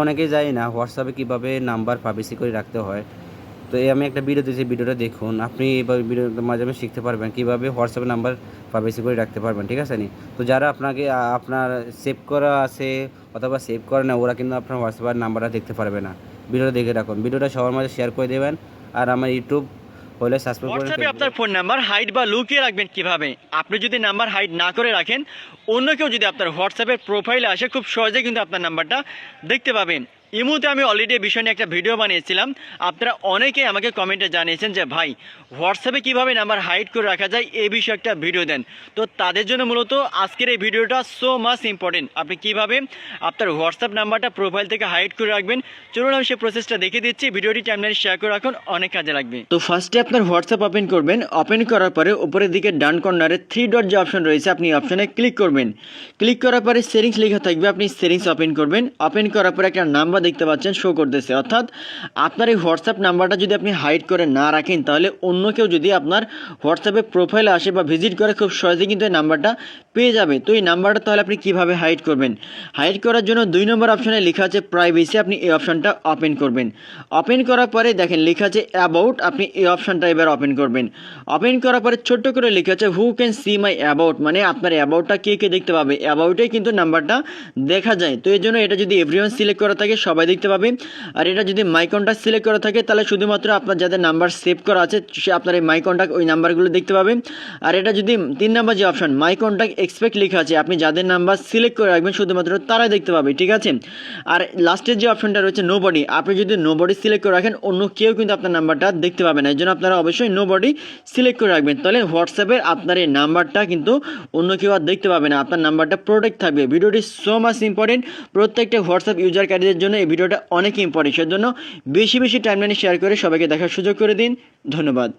অনেকেই জানি না হোয়াটসঅ্যাপে কীভাবে নাম্বার প্রাইভেসি করে রাখতে হয়। তো এই আমি একটা ভিডিও দিয়েছি, ভিডিওটা দেখুন। আপনি এবার ভিডিওর মাধ্যমে শিখতে পারবেন কীভাবে হোয়াটসঅ্যাপে নাম্বার প্রাইভেসি করে রাখতে পারবেন, ঠিক আছে নি? তো যারা আপনাকে আপনার সেভ করা আছে অথবা সেভ করে না, ওরা কিন্তু আপনার হোয়াটসঅ্যাপের নাম্বারটা দেখতে পারবে না। ভিডিওটা দেখে রাখুন, ভিডিওটা সবার মাঝে শেয়ার করে দেবেন। আর আমার ইউটিউব হলে সাবস্ক্রাইব করে হোয়াটসঅ্যাপে আপনার ফোন নাম্বার হাইড বা লুকিয়ে রাখবেন কিভাবে? আপনি যদি নাম্বার হাইড না করে রাখেন, অন্য কেউ যদি আপনার হোয়াটসঅ্যাপের প্রোফাইলে আসে, খুব সহজে কিন্তু আপনার নাম্বারটা দেখতে পাবেন। ইমুতে আমি অলরেডি এই বিষয় নিয়ে একটা ভিডিও বানিয়েছিলাম। আপনারা অনেকেই আমাকে কমেন্টে জানিয়েছেন যে ভাই, হোয়াটসঅ্যাপে কিভাবে নাম্বার হাইড করে রাখা যায় এই বিষয়ে একটা ভিডিও দেন। তো তাদের জন্য মূলত আজকের এই ভিডিওটা সো মাচ ইম্পর্টেন্ট। আপনি কিভাবে আপনার হোয়াটসঅ্যাপ নাম্বারটা প্রোফাইল থেকে হাইড করে রাখবেন, চলুন আমি সেই প্রসেসটা দেখে দিচ্ছি। ভিডিওটি টাইমলাইনে শেয়ার করে রাখুন, অনেক কাজে লাগবে। তো ফার্স্টে আপনার হোয়াটসঅ্যাপ ওপেন করবেন। ওপেন করার পরে উপরের দিকে ডান কর্নারে 3 ডট যে অপশন রয়েছে, আপনি অপশনে ক্লিক করবেন। ক্লিক করার পরে সেটিংস লেখা থাকবে, আপনি সেটিংস ওপেন করবেন। ওপেন করার পরে একটা নাম্বার দেখতে পাচ্ছেন শো করতেছে, অর্থাৎ আপনার এই হোয়াটসঅ্যাপ নাম্বারটা যদি আপনি হাইড করে না রাখেন, তাহলে অন্য কেউ যদি আপনার হোয়াটসঅ্যাপে প্রোফাইলে আসে বা ভিজিট করে, খুব সহজে কিন্তু এই নাম্বারটা পেয়ে যাবে। তো এই নাম্বারটা তাহলে আপনি কিভাবে হাইড করবেন? হাইড করার জন্য 2 নম্বর অপশনে লেখা আছে প্রাইভেসি, আপনি এই অপশনটা ওপেন করবেন। ওপেন করার পরে দেখেন লেখা আছে অ্যাবাউট, আপনি এই অপশনটা এবার ওপেন করবেন। ওপেন করার পরে ছোট্ট করে লেখা আছে who can see my about, মানে আপনার অ্যাবাউটটা কে কে দেখতে পাবে। অ্যাবাউটে কিন্তু নাম্বারটা দেখা যায়। তো এই জন্য এটা যদি এভরিওয়ান সিলেক্ট করা থাকে, সবাই দেখতে পাবে। আর এটা যদি মাই কন্ট্যাক্ট সিলেক্ট করা থাকে, তাহলে শুধুমাত্র আপনার যাদের নাম্বার সেভ করা আছে, সে আপনার এই মাই কন্ট্যাক্ট ওই নাম্বারগুলো দেখতে পাবে। আর এটা যদি 3 নম্বর যে অপশন মাই কন্ট্যাক্ট এক্সপেক্ট লেখা আছে, আপনি যাদের নাম্বার সিলেক্ট করে রাখবেন শুধুমাত্র তারাই দেখতে পাবে, ঠিক আছে। আর লাস্টের যে অপশনটা রয়েছে নোবডি, আপনি যদি নোবডি সিলেক্ট করে রাখেন, অন্য কেউ কিন্তু আপনার নাম্বারটা দেখতে পাবে না। এই জন্য আপনারা অবশ্যই নোবডি সিলেক্ট করে রাখবেন, তাহলে হোয়াটসঅ্যাপের আপনার এই নাম্বারটা কিন্তু অন্য কেউ আর দেখতে পাবে না, আপনার নাম্বারটা প্রোটেক্ট থাকবে। ভিডিওটি সো মাচ ইম্পর্টেন্ট, প্রত্যেকটা হোয়াটসঅ্যাপ ইউজারকারীদের জন্য এই ভিডিওটা অনেক ইম্পর্টেন্ট। সেজন্য বেশি বেশি টাইমলাইনে শেয়ার করে সবাইকে দেখার সুযোগ করে দিন। ধন্যবাদ।